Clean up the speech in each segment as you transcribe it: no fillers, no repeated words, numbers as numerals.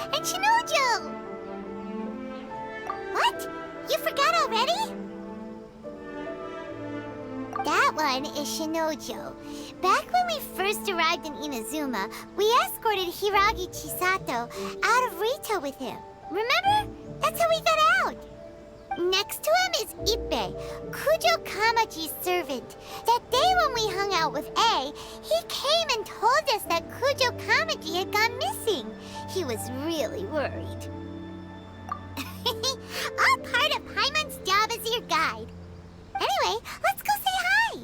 and Shinojo! What? You forgot already? That one is Shinojo. Back when we first arrived in Inazuma, we escorted Hiragi Chisato out of Rito with him. Remember? That's how we got out. Next to him is Ippei, Kujo Kamaji's servant. That day when we hung out with A, he came and told us that Kujo Kamaji had gone missing. He was really worried. All part of Paimon's job as your guide. Anyway, let's go say hi.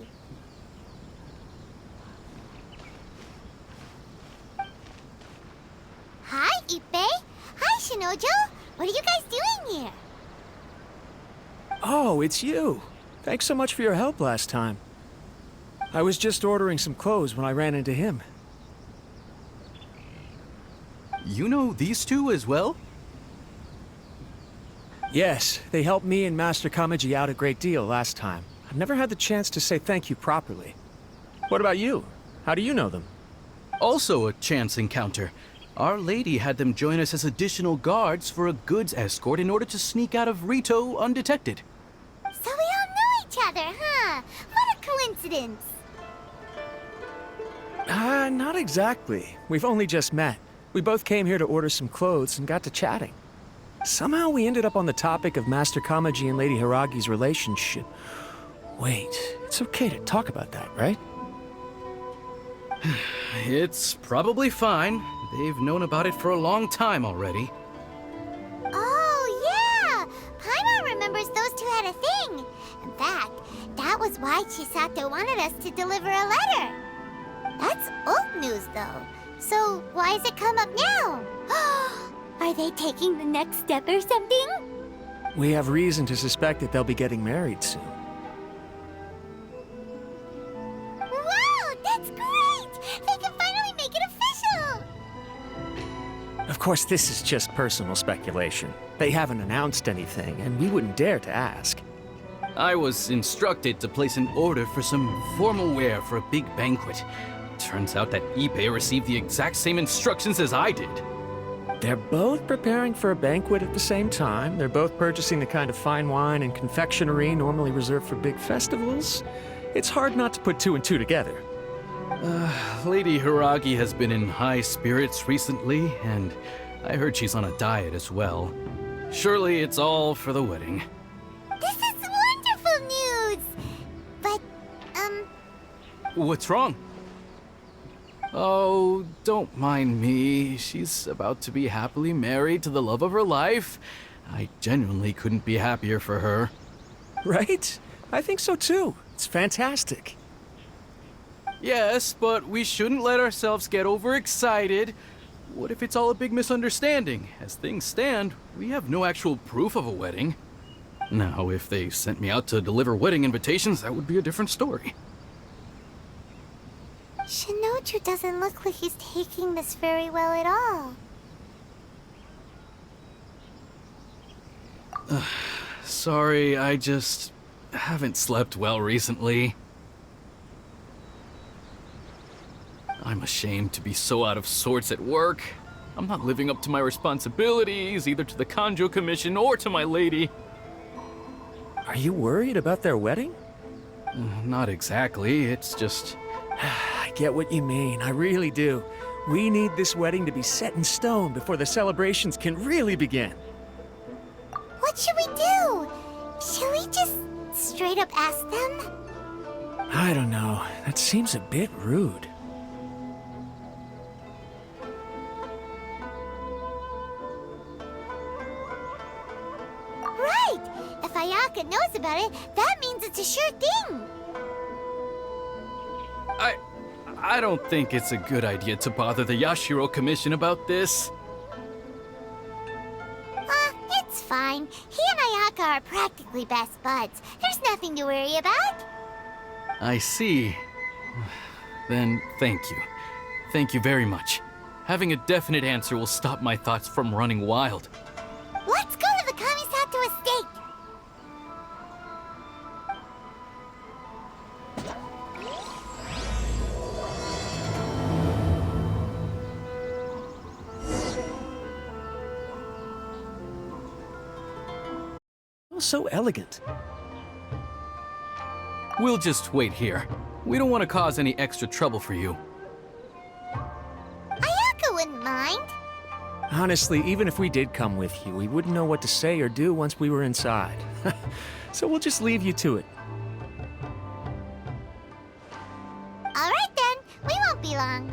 Hi, Ippei. Hi, Shinojo. What are you guys doing here? Oh, it's you. Thanks so much for your help last time. I was just ordering some clothes when I ran into him. You know these two as well? Yes, they helped me and Master Kamaji out a great deal last time. I've never had the chance to say thank you properly. What about you? How do you know them? Also a chance encounter. Our lady had them join us as additional guards for a goods escort in order to sneak out of Rito undetected. So we all know each other, huh? What a coincidence. Not exactly. We've only just met. We both came here to order some clothes and got to chatting. Somehow we ended up on the topic of Master Kamaji and Lady Hiragi's relationship. Wait, it's okay to talk about that, right? It's probably fine. They've known about it for a long time already. Oh, yeah! Paimon remembers those two had a thing. In fact, that was why Chisato wanted us to deliver a letter. That's old news, though. So why has it come up now? Are they taking the next step or something? We have reason to suspect that they'll be getting married soon. Wow, that's great! They can finally make it official! Of course, this is just personal speculation. They haven't announced anything, and we wouldn't dare to ask. I was instructed to place an order for some formal wear for a big banquet. Turns out that Ippei received the exact same instructions as I did. They're both preparing for a banquet at the same time. They're both purchasing the kind of fine wine and confectionery normally reserved for big festivals. It's hard not to put two and two together. Lady Hiragi has been in high spirits recently, and I heard she's on a diet as well. Surely it's all for the wedding. This is wonderful news! But, What's wrong? Oh, don't mind me. She's about to be happily married to the love of her life. I genuinely couldn't be happier for her. Right? I think so too. It's fantastic. Yes, but we shouldn't let ourselves get overexcited. What if it's all a big misunderstanding? As things stand, we have no actual proof of a wedding. Now, if they sent me out to deliver wedding invitations, that would be a different story. Shinoju doesn't look like he's taking this very well at all. Sorry, I just haven't slept well recently. I'm ashamed to be so out of sorts at work. I'm not living up to my responsibilities, either to the Kanjo Commission or to my lady. Are you worried about their wedding? Not exactly, it's just... I get what you mean, I really do. We need this wedding to be set in stone before the celebrations can really begin. What should we do? Should we just straight up ask them? I don't know. That seems a bit rude. Right! If Ayaka knows about it, that means it's a sure thing! I don't think it's a good idea to bother the Yashiro Commission about this. It's fine. He and Ayaka are practically best buds. There's nothing to worry about. I see. Then thank you. Thank you very much. Having a definite answer will stop my thoughts from running wild. Let's go to the Kamisato estate! So elegant. We'll just wait here. We don't want to cause any extra trouble for you. Ayako wouldn't mind. Honestly, even if we did come with you, we wouldn't know what to say or do once we were inside. So we'll just leave you to it. All right then, we won't be long.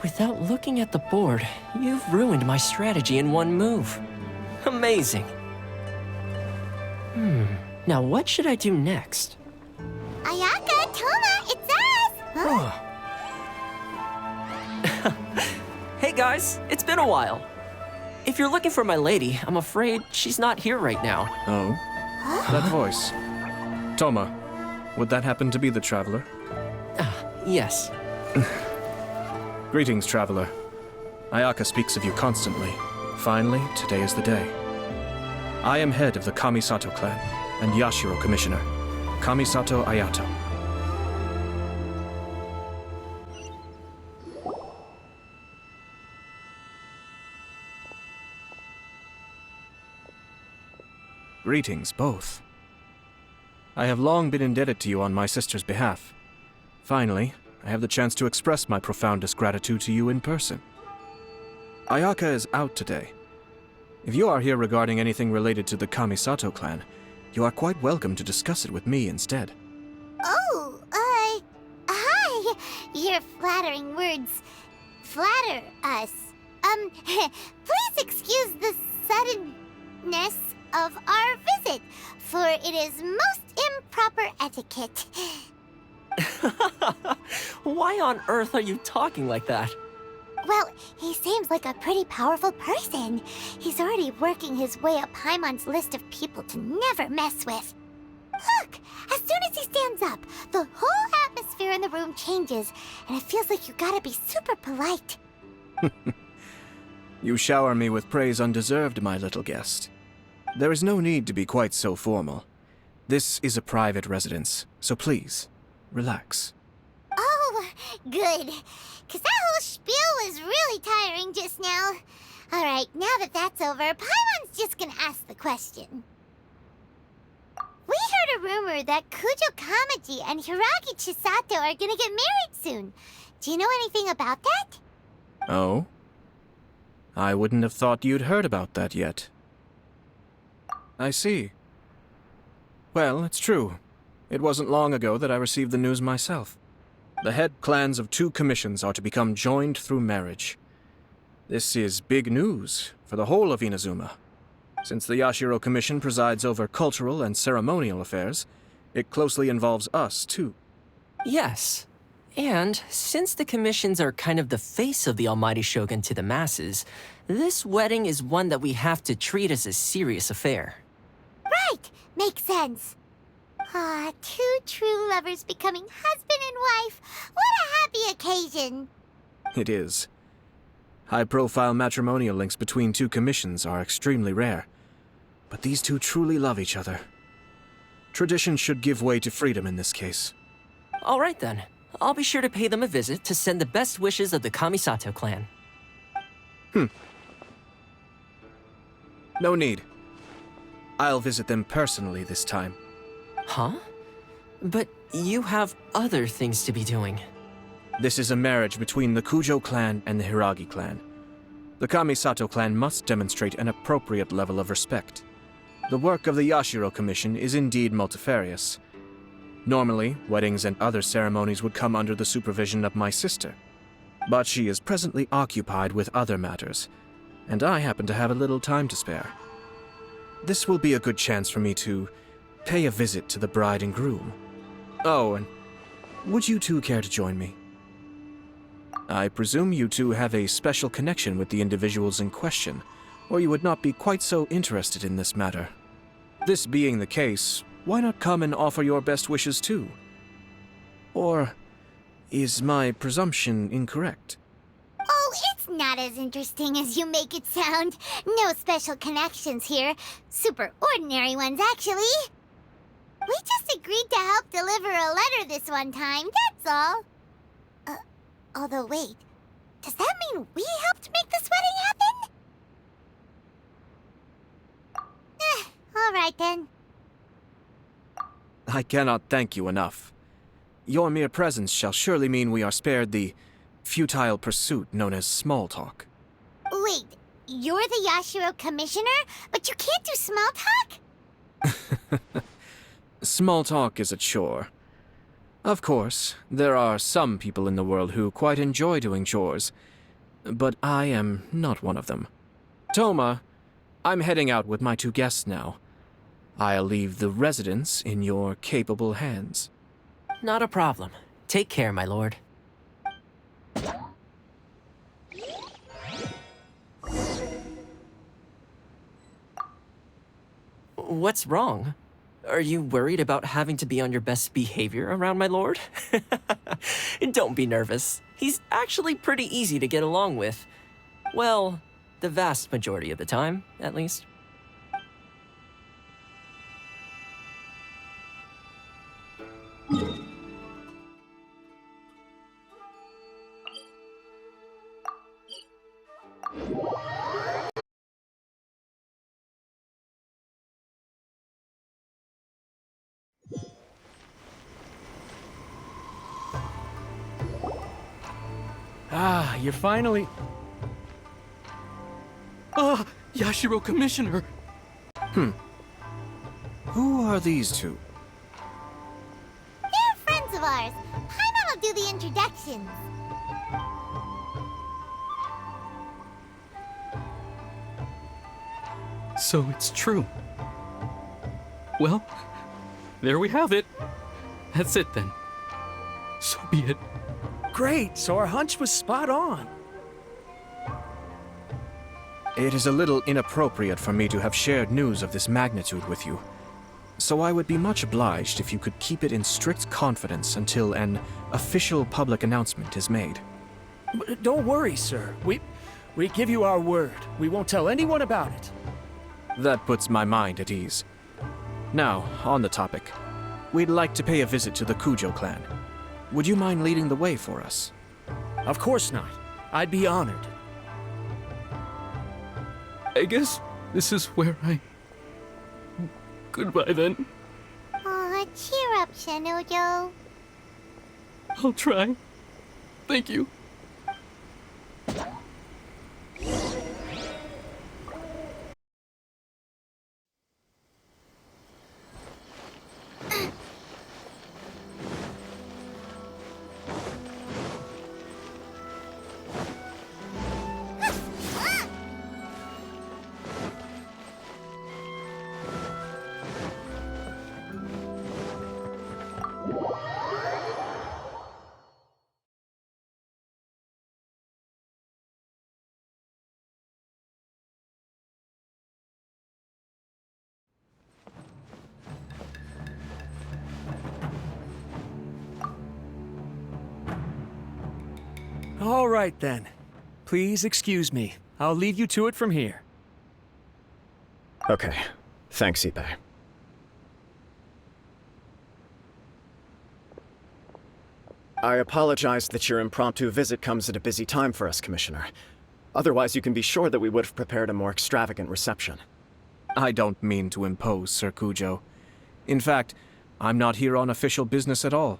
Without looking at the board, you've ruined my strategy in one move. Amazing. Now what should I do next? Ayaka, Toma, it's us! Huh? Hey guys, it's been a while. If you're looking for my lady, I'm afraid she's not here right now. Oh? That voice. Toma, would that happen to be the Traveler? Yes. Greetings, Traveler. Ayaka speaks of you constantly. Finally, today is the day. I am head of the Kamisato clan and Yashiro Commissioner, Kamisato Ayato. Greetings, both. I have long been indebted to you on my sister's behalf. Finally, I have the chance to express my profoundest gratitude to you in person. Ayaka is out today. If you are here regarding anything related to the Kamisato clan, you are quite welcome to discuss it with me instead. Oh, hi! Your flattering words flatter us. Please excuse the suddenness of our visit, for it is most improper etiquette. Why on earth are you talking like that? Well, he seems like a pretty powerful person. He's already working his way up Paimon's list of people to never mess with. Look! As soon as he stands up, the whole atmosphere in the room changes, and it feels like you gotta be super polite. You shower me with praise undeserved, my little guest. There is no need to be quite so formal. This is a private residence, so please, relax. Oh, good. 'Cause that whole spiel was really tiring just now. Alright, now that that's over, Paimon's just gonna ask the question. We heard a rumor that Kujo Kamaji and Hiragi Chisato are gonna get married soon. Do you know anything about that? Oh? I wouldn't have thought you'd heard about that yet. I see. Well, it's true. It wasn't long ago that I received the news myself. The head clans of 2 commissions are to become joined through marriage. This is big news for the whole of Inazuma. Since the Yashiro Commission presides over cultural and ceremonial affairs, it closely involves us, too. Yes. And since the commissions are kind of the face of the Almighty Shogun to the masses, this wedding is one that we have to treat as a serious affair. Right! Makes sense. Ah, 2 true lovers becoming husband and wife. What a happy occasion! It is. High-profile matrimonial links between 2 commissions are extremely rare. But these 2 truly love each other. Tradition should give way to freedom in this case. All right then. I'll be sure to pay them a visit to send the best wishes of the Kamisato clan. No need. I'll visit them personally this time. Huh? But you have other things to be doing. This is a marriage between the Kujo clan and the Hiragi clan. The Kamisato clan must demonstrate an appropriate level of respect. The work of the Yashiro Commission is indeed multifarious. Normally, weddings and other ceremonies would come under the supervision of my sister. But she is presently occupied with other matters, and I happen to have a little time to spare. This will be a good chance for me to pay a visit to the bride and groom. Oh, and would you two care to join me? I presume you two have a special connection with the individuals in question, or you would not be quite so interested in this matter. This being the case, why not come and offer your best wishes too? Or is my presumption incorrect? Oh, it's not as interesting as you make it sound. No special connections here. Super ordinary ones, actually. We just agreed to help deliver a letter this one time, that's all. Although wait, does that mean we helped make this wedding happen? All right then. I cannot thank you enough. Your mere presence shall surely mean we are spared the futile pursuit known as small talk. Wait, you're the Yashiro Commissioner, but you can't do small talk? Small talk is a chore. Of course, there are some people in the world who quite enjoy doing chores, but I am not one of them. Toma, I'm heading out with my two guests now. I'll leave the residence in your capable hands. Not a problem. Take care, my lord. What's wrong? Are you worried about having to be on your best behavior around my lord? Don't be nervous. He's actually pretty easy to get along with. Well, the vast majority of the time, at least. Ah, you're finally... Yashiro Commissioner! Who are these two? They're friends of ours. Paimon will do the introductions. So it's true. Well, there we have it. That's it then. So be it. Great, so our hunch was spot on. It is a little inappropriate for me to have shared news of this magnitude with you, so I would be much obliged if you could keep it in strict confidence until an official public announcement is made. Don't worry, sir. We give you our word. We won't tell anyone about it. That puts my mind at ease. Now, on the topic. We'd like to pay a visit to the Kujo clan. Would you mind leading the way for us? Of course not. I'd be honored. I guess this is where I... Goodbye then. Aw, cheer up, Shinojo. I'll try. Thank you. All right, then. Please excuse me. I'll leave you to it from here. Okay. Thanks, Ippei. I apologize that your impromptu visit comes at a busy time for us, Commissioner. Otherwise, you can be sure that we would have prepared a more extravagant reception. I don't mean to impose, Sir Kujo. In fact, I'm not here on official business at all.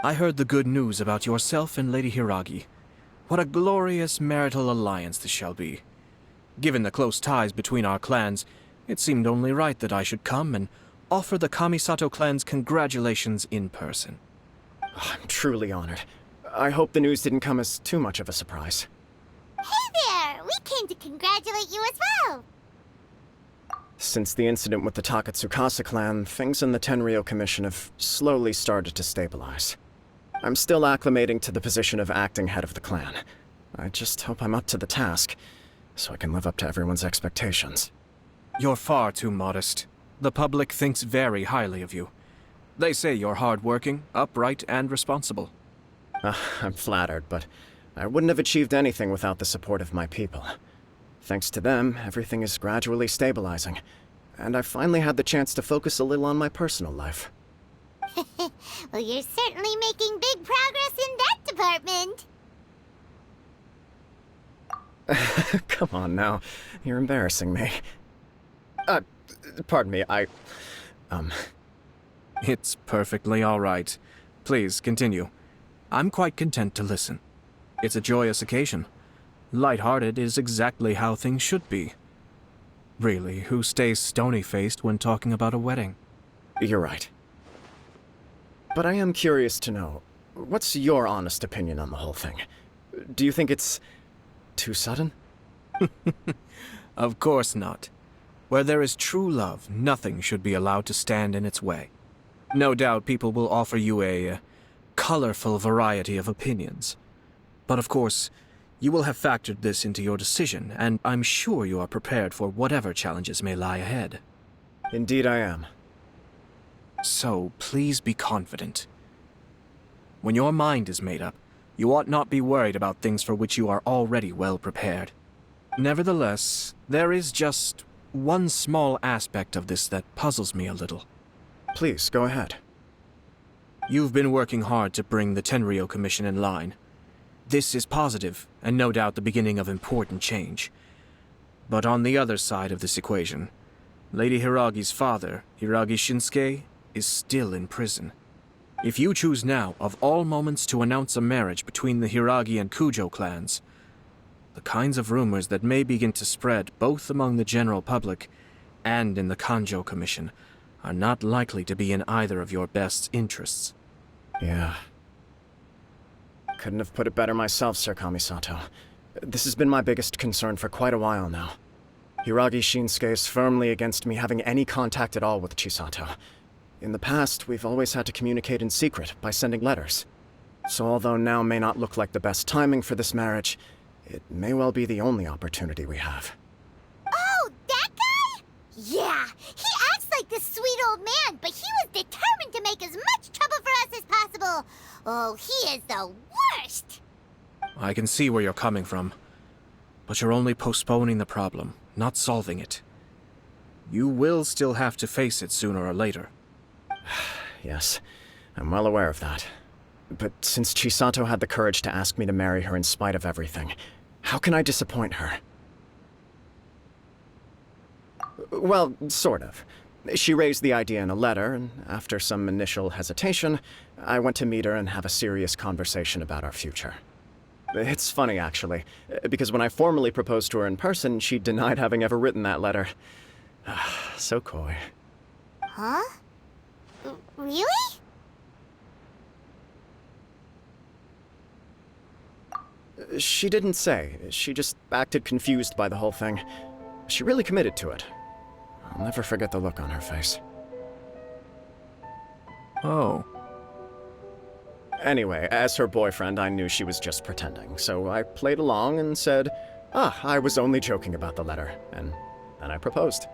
I heard the good news about yourself and Lady Hiragi. What a glorious marital alliance this shall be. Given the close ties between our clans, It seemed only right that I should come and offer the Kamisato clan's congratulations in person. I'm truly honored. I hope the news didn't come as too much of a surprise. Hey there! We came to congratulate you as well! Since the incident with the Takatsukasa clan, things in the Tenryou Commission have slowly started to stabilize. I'm still acclimating to the position of acting head of the clan. I just hope I'm up to the task, so I can live up to everyone's expectations. You're far too modest. The public thinks very highly of you. They say you're hardworking, upright, and responsible. I'm flattered, but I wouldn't have achieved anything without the support of my people. Thanks to them, everything is gradually stabilizing, and I've finally had the chance to focus a little on my personal life. Well, you're certainly making big progress in that department. Come on now, you're embarrassing me. Pardon me, It's perfectly all right. Please, continue. I'm quite content to listen. It's a joyous occasion. Light-hearted is exactly how things should be. Really, who stays stony-faced when talking about a wedding? You're right. But I am curious to know, what's your honest opinion on the whole thing? Do you think it's too sudden? Of course not. Where there is true love, nothing should be allowed to stand in its way. No doubt people will offer you a colorful variety of opinions. But of course, you will have factored this into your decision, and I'm sure you are prepared for whatever challenges may lie ahead. Indeed I am. So, please be confident. When your mind is made up, you ought not be worried about things for which you are already well prepared. Nevertheless, there is just one small aspect of this that puzzles me a little. Please, go ahead. You've been working hard to bring the Tenryou Commission in line. This is positive, and no doubt the beginning of important change. But on the other side of this equation, Lady Hiragi's father, Hiragi Shinsuke, is still in prison. If you choose now, of all moments, to announce a marriage between the Hiragi and Kujo clans, the kinds of rumors that may begin to spread both among the general public and in the Kanjo Commission are not likely to be in either of your best interests. Yeah. Couldn't have put it better myself, Sir Kamisato. This has been my biggest concern for quite a while now. Hiragi Shinsuke is firmly against me having any contact at all with Chisato. In the past, we've always had to communicate in secret by sending letters. So although now may not look like the best timing for this marriage, it may well be the only opportunity we have. Oh, that guy? Yeah, he acts like this sweet old man, but he was determined to make as much trouble for us as possible. Oh, he is the worst! I can see where you're coming from, but you're only postponing the problem, not solving it. You will still have to face it sooner or later. Yes, I'm well aware of that. But since Chisato had the courage to ask me to marry her in spite of everything, how can I disappoint her? Well, sort of. She raised the idea in a letter, and after some initial hesitation, I went to meet her and have a serious conversation about our future. It's funny, actually, because when I formally proposed to her in person, she denied having ever written that letter. So coy. Huh? Really? She didn't say. She just acted confused by the whole thing. She really committed to it. I'll never forget the look on her face. Oh. Anyway, as her boyfriend, I knew she was just pretending, so I played along and said, I was only joking about the letter, and then I proposed.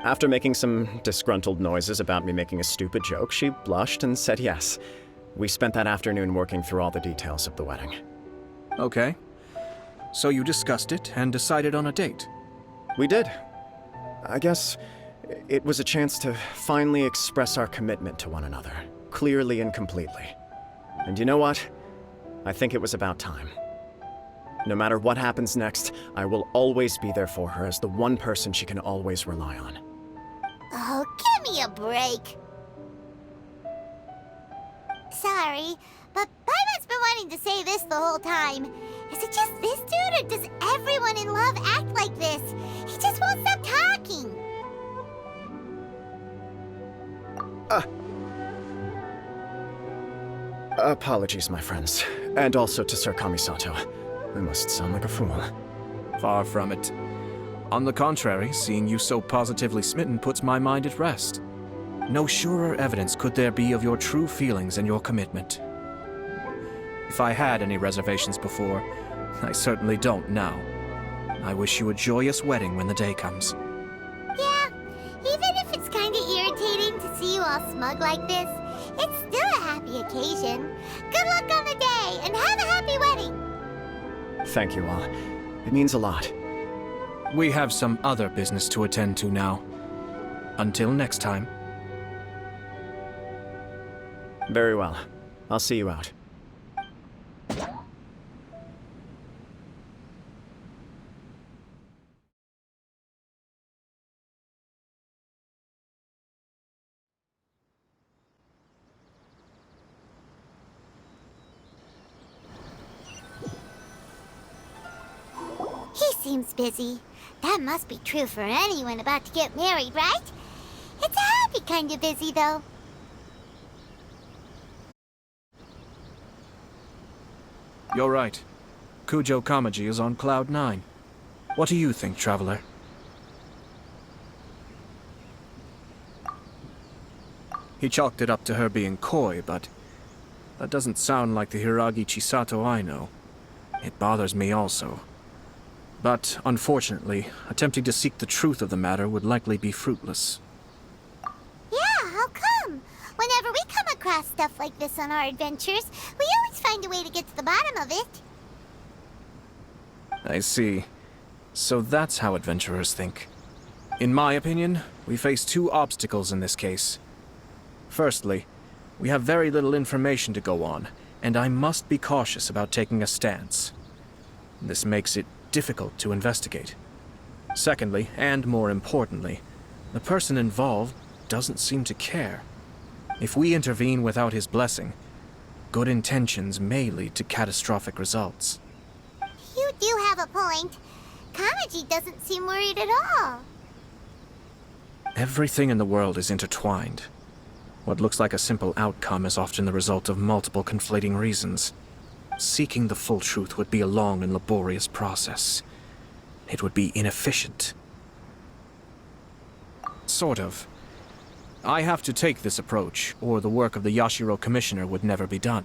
After making some disgruntled noises about me making a stupid joke, she blushed and said yes. We spent that afternoon working through all the details of the wedding. Okay. So you discussed it and decided on a date? We did. I guess it was a chance to finally express our commitment to one another, clearly and completely. And you know what? I think it was about time. No matter what happens next, I will always be there for her as the one person she can always rely on. Oh, give me a break. Sorry, but Paimon's been wanting to say this the whole time. Is it just this dude, or does everyone in love act like this? He just won't stop talking. Apologies, my friends. And also to Sir Kamisato. I must sound like a fool. Far from it. On the contrary, seeing you so positively smitten puts my mind at rest. No surer evidence could there be of your true feelings and your commitment. If I had any reservations before, I certainly don't now. I wish you a joyous wedding when the day comes. Yeah, even if it's kinda irritating to see you all smug like this, it's still a happy occasion. Good luck on the day, and have a happy wedding! Thank you all. It means a lot. We have some other business to attend to now. Until next time. Very well. I'll see you out. He seems busy. That must be true for anyone about to get married, right? It's a happy kind of busy, though. You're right. Kujo Kamaji is on Cloud 9. What do you think, Traveler? He chalked it up to her being coy, but that doesn't sound like the Hiragi Chisato I know. It bothers me also. But, unfortunately, attempting to seek the truth of the matter would likely be fruitless. Yeah, how come? Whenever we come across stuff like this on our adventures, we always find a way to get to the bottom of it. I see. So that's how adventurers think. In my opinion, we face two obstacles in this case. Firstly, we have very little information to go on, and I must be cautious about taking a stance. This makes it difficult to investigate. Secondly, and more importantly, the person involved doesn't seem to care. If we intervene without his blessing, good intentions may lead to catastrophic results. You do have a point. Kamaji doesn't seem worried at all. Everything in the world is intertwined. What looks like a simple outcome is often the result of multiple conflating reasons. Seeking the full truth would be a long and laborious process. It would be inefficient. Sort of. I have to take this approach, or the work of the Yashiro Commissioner would never be done.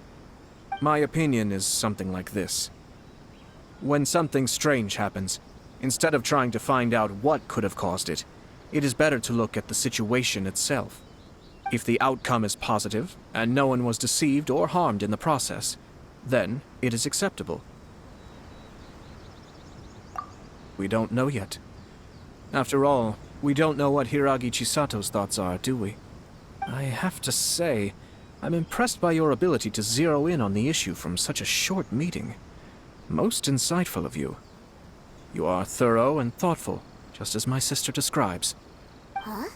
My opinion is something like this. When something strange happens, instead of trying to find out what could have caused it, it is better to look at the situation itself. If the outcome is positive, and no one was deceived or harmed in the process, then it is acceptable. We don't know yet. After all, we don't know what Hiragi Chisato's thoughts are, do we? I have to say, I'm impressed by your ability to zero in on the issue from such a short meeting. Most insightful of you. You are thorough and thoughtful, just as my sister describes. Huh?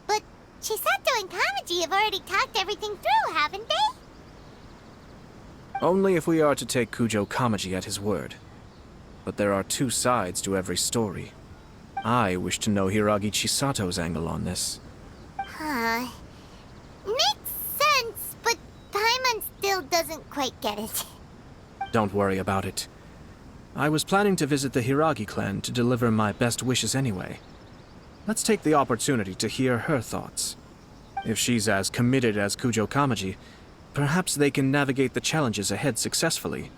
But Chisato and Kamaji have already talked everything through, haven't they? Only if we are to take Kujo Kamaji at his word. But there are two sides to every story. I wish to know Hiragi Chisato's angle on this. Huh. Makes sense, but Paimon still doesn't quite get it. Don't worry about it. I was planning to visit the Hiragi clan to deliver my best wishes anyway. Let's take the opportunity to hear her thoughts. If she's as committed as Kujo Kamaji, perhaps they can navigate the challenges ahead successfully.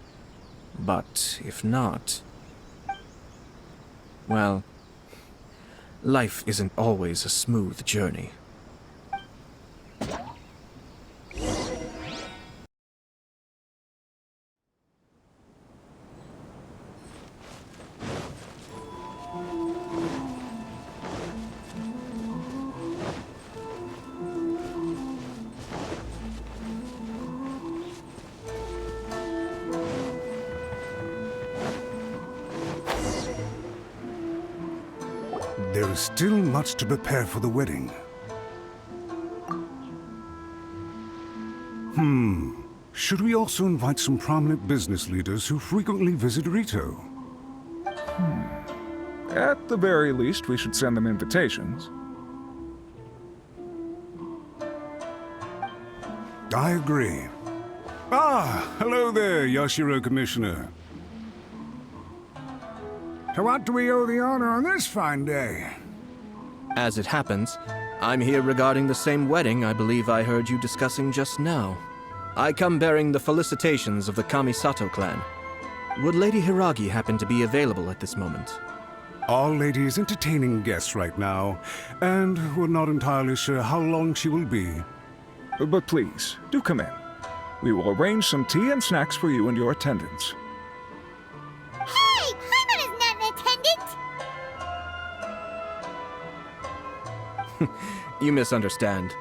But if not... well, life isn't always a smooth journey. There is still much to prepare for the wedding. Should we also invite some prominent business leaders who frequently visit Rito? At the very least, we should send them invitations. I agree. Ah, hello there, Yashiro Commissioner. To what do we owe the honor on this fine day? As it happens, I'm here regarding the same wedding I believe I heard you discussing just now. I come bearing the felicitations of the Kamisato clan. Would Lady Hiragi happen to be available at this moment? Our lady is entertaining guests right now, and we're not entirely sure how long she will be. But please, do come in. We will arrange some tea and snacks for you and your attendants. Hey, Paimon is not an attendant! You misunderstand.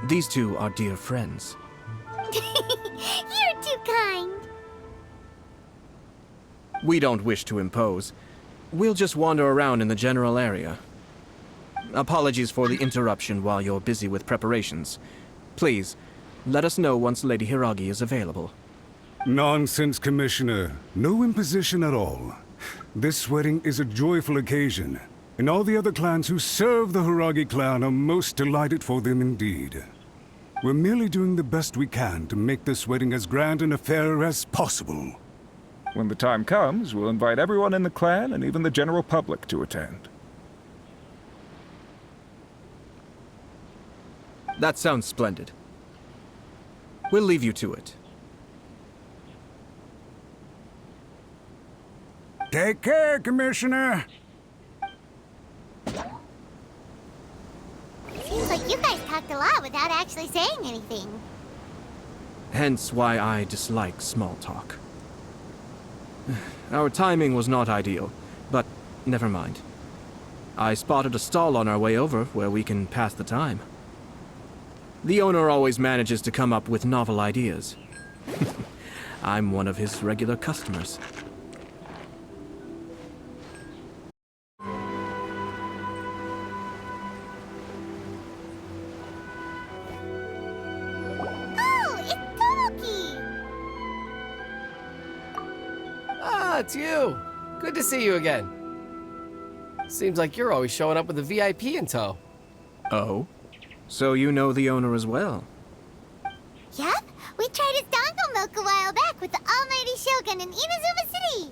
These two are dear friends. You're too kind. We don't wish to impose. We'll just wander around in the general area. Apologies for the interruption while you're busy with preparations. Please, let us know once Lady Hiragi is available. Nonsense, Commissioner. No imposition at all. This wedding is a joyful occasion, and all the other clans who serve the Hiragi clan are most delighted for them indeed. We're merely doing the best we can to make this wedding as grand an affair as possible. When the time comes, we'll invite everyone in the clan and even the general public to attend. That sounds splendid. We'll leave you to it. Take care, Commissioner. Seems like you guys talked a lot without actually saying anything. Hence why I dislike small talk. Our timing was not ideal, but never mind. I spotted a stall on our way over where we can pass the time. The owner always manages to come up with novel ideas. I'm one of his regular customers. Oh, it's Tomoki! Ah, it's you. Good to see you again. Seems like you're always showing up with a VIP in tow. Oh? So you know the owner as well? Yep, we tried his dango milk a while back with the almighty Shogun in Inazuma City.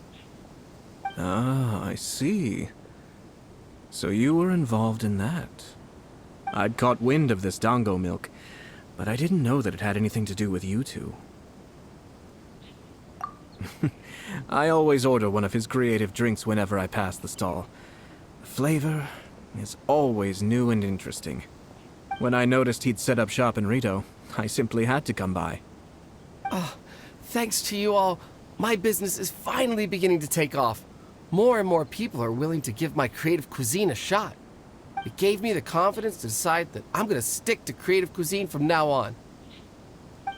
Ah, I see. So you were involved in that. I'd caught wind of this dango milk, but I didn't know that it had anything to do with you two. I always order one of his creative drinks whenever I pass the stall. The flavor is always new and interesting. When I noticed he'd set up shop in Rito, I simply had to come by. Thanks to you all, my business is finally beginning to take off. More and more people are willing to give my creative cuisine a shot. It gave me the confidence to decide that I'm going to stick to creative cuisine from now on.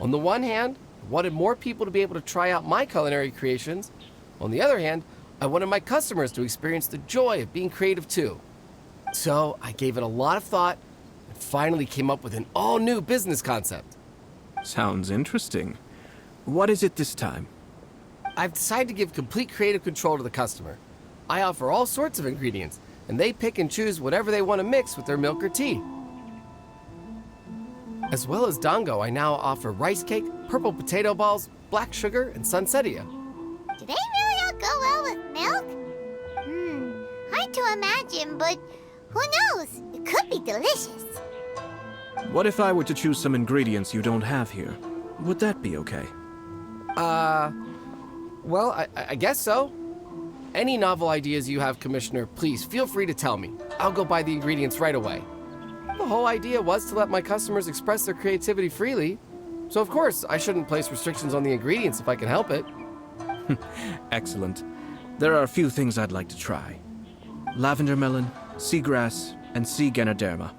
On the one hand, I wanted more people to be able to try out my culinary creations. On the other hand, I wanted my customers to experience the joy of being creative too. So I gave it a lot of thought and finally came up with an all-new business concept. Sounds interesting. What is it this time? I've decided to give complete creative control to the customer. I offer all sorts of ingredients, and they pick and choose whatever they want to mix with their milk or tea. As well as dango, I now offer rice cake, purple potato balls, black sugar, and sunsettia. Do they really all go well with milk? Hard to imagine, but who knows? It could be delicious. What if I were to choose some ingredients you don't have here? Would that be okay? Well, I guess so. Any novel ideas you have, Commissioner, please feel free to tell me. I'll go buy the ingredients right away. The whole idea was to let my customers express their creativity freely. So of course, I shouldn't place restrictions on the ingredients if I can help it. Excellent. There are a few things I'd like to try. Lavender melon, seagrass, and sea ganoderma.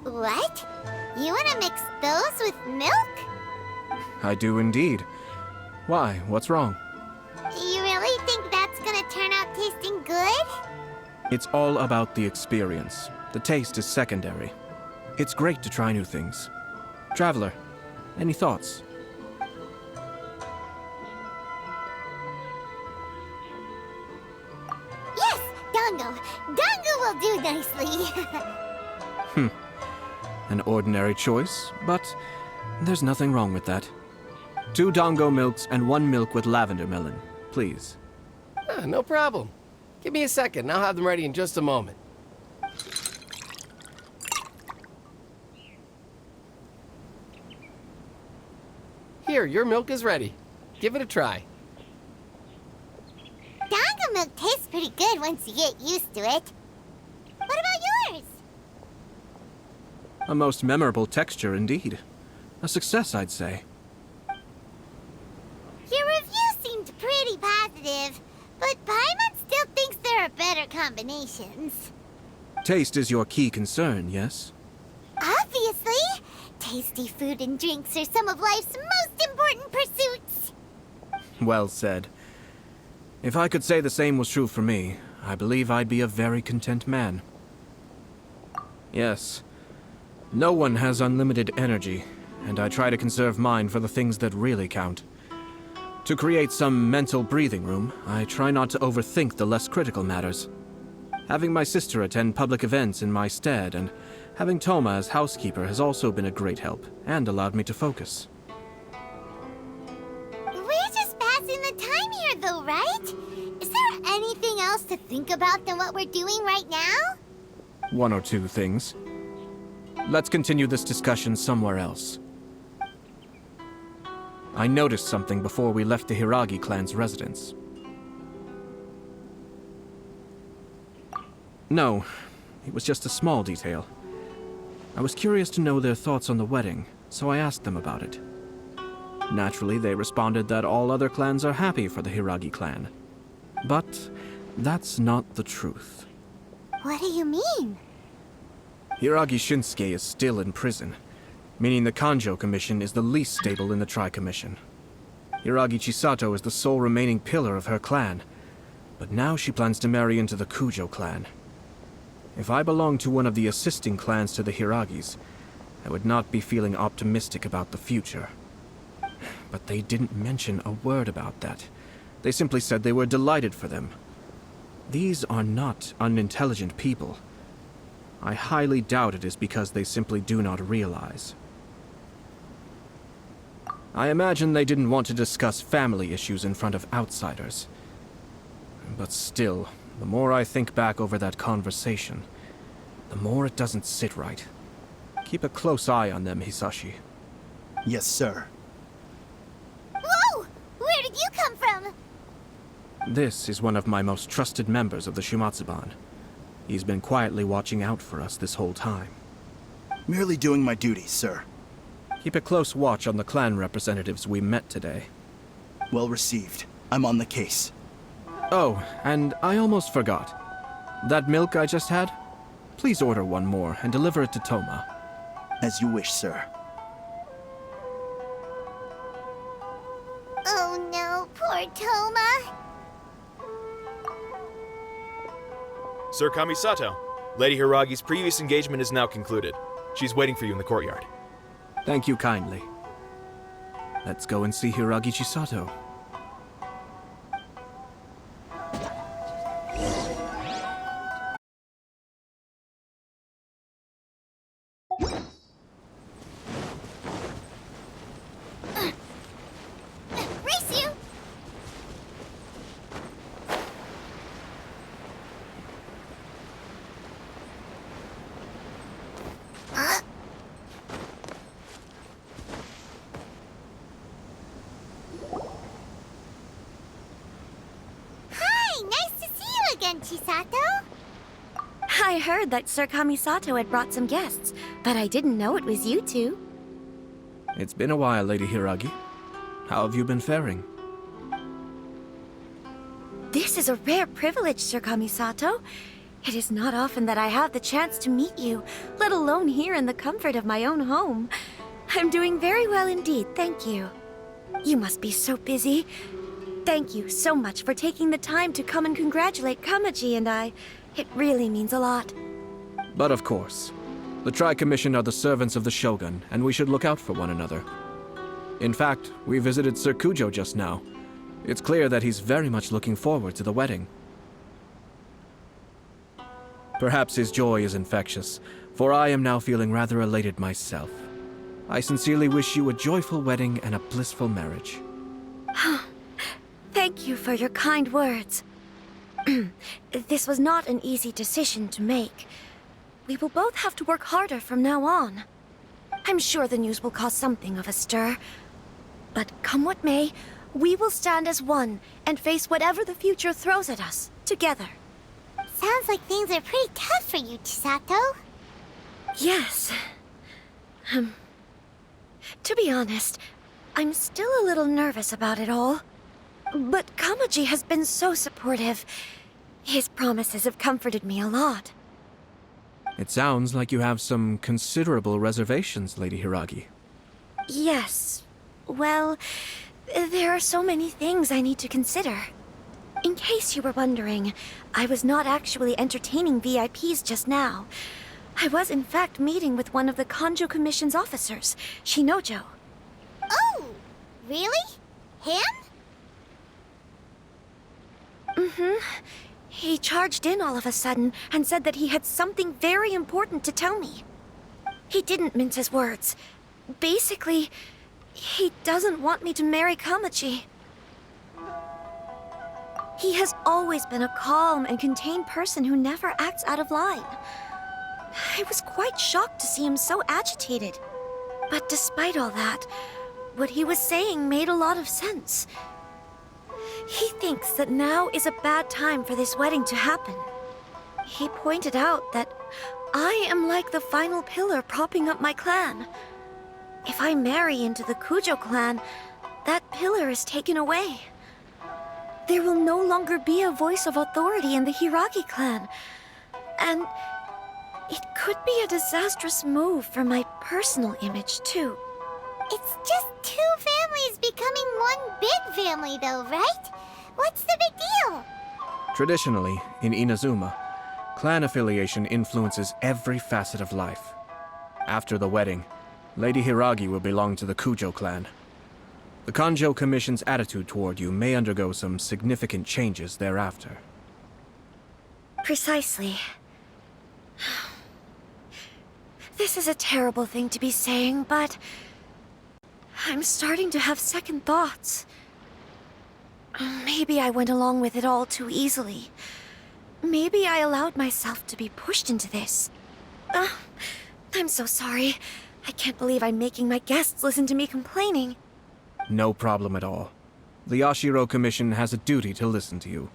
What? You wanna mix those with milk? I do indeed. Why? What's wrong? You really think that's gonna turn out tasting good? It's all about the experience. The taste is secondary. It's great to try new things. Traveler, any thoughts? Yes, dango. Dango will do nicely. An ordinary choice, but There's nothing wrong with that. 2 dango milks and 1 milk with lavender melon, please. No problem. Give me a second, and I'll have them ready in just a moment. Here, your milk is ready. Give it a try. Dango milk tastes pretty good once you get used to it. What about yours? A most memorable texture indeed. A success, I'd say. Your review seemed pretty positive, but Paimon still thinks there are better combinations. Taste is your key concern, yes? Obviously! Tasty food and drinks are some of life's most important pursuits. Well said. If I could say the same was true for me, I believe I'd be a very content man. Yes. No one has unlimited energy, and I try to conserve mine for the things that really count. To create some mental breathing room, I try not to overthink the less critical matters. Having my sister attend public events in my stead, and having Toma as housekeeper has also been a great help, and allowed me to focus. We're just passing the time here, though, right? Is there anything else to think about than what we're doing right now? 1 or 2 things. Let's continue this discussion somewhere else. I noticed something before we left the Hiragi clan's residence. No, it was just a small detail. I was curious to know their thoughts on the wedding, so I asked them about it. Naturally, they responded that all other clans are happy for the Hiragi clan. But that's not the truth. What do you mean? Hiragi Shinsuke is still in prison, meaning the Kanjo Commission is the least stable in the Tri-Commission. Hiragi Chisato is the sole remaining pillar of her clan, but now she plans to marry into the Kujo clan. If I belonged to one of the assisting clans to the Hiragis, I would not be feeling optimistic about the future. But they didn't mention a word about that. They simply said they were delighted for them. These are not unintelligent people. I highly doubt it is because they simply do not realize. I imagine they didn't want to discuss family issues in front of outsiders. But still, the more I think back over that conversation, the more it doesn't sit right. Keep a close eye on them, Hisashi. Yes, sir. Whoa! Where did you come from? This is one of my most trusted members of the Shumatsuban. He's been quietly watching out for us this whole time. Merely doing my duty, sir. Keep a close watch on the clan representatives we met today. Well received. I'm on the case. Oh, and I almost forgot. That milk I just had? Please order 1 more and deliver it to Toma. As you wish, sir. Oh no, poor Toma. Sir Kamisato, Lady Hiragi's previous engagement is now concluded. She's waiting for you in the courtyard. Thank you kindly. Let's go and see Hiragi Chisato. Race you! Hi, nice to see you again, Chisato. I heard that Sir Kamisato had brought some guests, but I didn't know it was you two. It's been a while, Lady Hiragi. How have you been faring? This is a rare privilege, Sir Kamisato. It is not often that I have the chance to meet you, let alone here in the comfort of my own home. I'm doing very well indeed, thank you. You must be so busy. Thank you so much for taking the time to come and congratulate Kamaji and I. It really means a lot. But of course. The Tri-Commission are the servants of the Shogun, and we should look out for one another. In fact, we visited Sir Kujo just now. It's clear that he's very much looking forward to the wedding. Perhaps his joy is infectious, for I am now feeling rather elated myself. I sincerely wish you a joyful wedding and a blissful marriage. Thank you for your kind words. This was not an easy decision to make. We will both have to work harder from now on. I'm sure the news will cause something of a stir. But come what may, we will stand as one and face whatever the future throws at us, together. Sounds like things are pretty tough for you, Chisato. Yes. To be honest, I'm still a little nervous about it all. But Kamaji has been so supportive. His promises have comforted me a lot. It sounds like you have some considerable reservations, Lady Hiragi. Yes. Well, there are so many things I need to consider. In case you were wondering, I was not actually entertaining VIPs just now. I was in fact meeting with one of the Kanjo Commission's officers, Shinojo. Oh, really? Him? Mm-hmm. He charged in all of a sudden and said that he had something very important to tell me. He didn't mince his words. Basically, he doesn't want me to marry Kamaji. He has always been a calm and contained person who never acts out of line. I was quite shocked to see him so agitated. But despite all that, what he was saying made a lot of sense. He thinks that now is a bad time for this wedding to happen. He pointed out that I am like the final pillar propping up my clan. If I marry into the Kujo clan, that pillar is taken away. There will no longer be a voice of authority in the Hiragi clan. And it could be a disastrous move for my personal image, too. It's just two families becoming one big family, though, right? What's the big deal? Traditionally, in Inazuma, clan affiliation influences every facet of life. After the wedding, Lady Hiragi will belong to the Kujo clan. The Kanjo Commission's attitude toward you may undergo some significant changes thereafter. Precisely. This is a terrible thing to be saying, but I'm starting to have second thoughts. Maybe I went along with it all too easily. Maybe I allowed myself to be pushed into this. I'm so sorry. I can't believe I'm making my guests listen to me complaining. No problem at all. The Yashiro Commission has a duty to listen to you.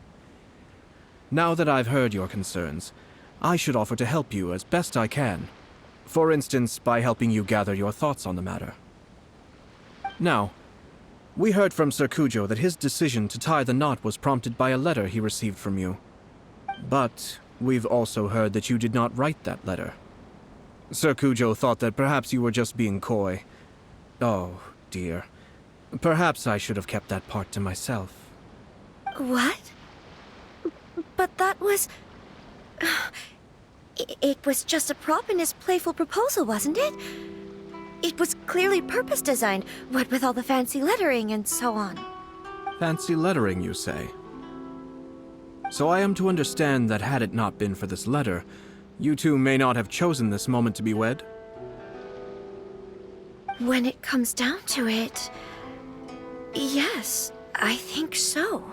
Now that I've heard your concerns, I should offer to help you as best I can. For instance, by helping you gather your thoughts on the matter. Now, we heard from Sir Kujo that his decision to tie the knot was prompted by a letter he received from you. But we've also heard that you did not write that letter. Sir Kujo thought that perhaps you were just being coy. Oh, dear. Perhaps I should have kept that part to myself. What? But that was... It was just a prop in his playful proposal, wasn't it? It was clearly purpose designed, what with all the fancy lettering and so on. Fancy lettering, you say? So I am to understand that had it not been for this letter, you two may not have chosen this moment to be wed? When it comes down to it... yes, I think so.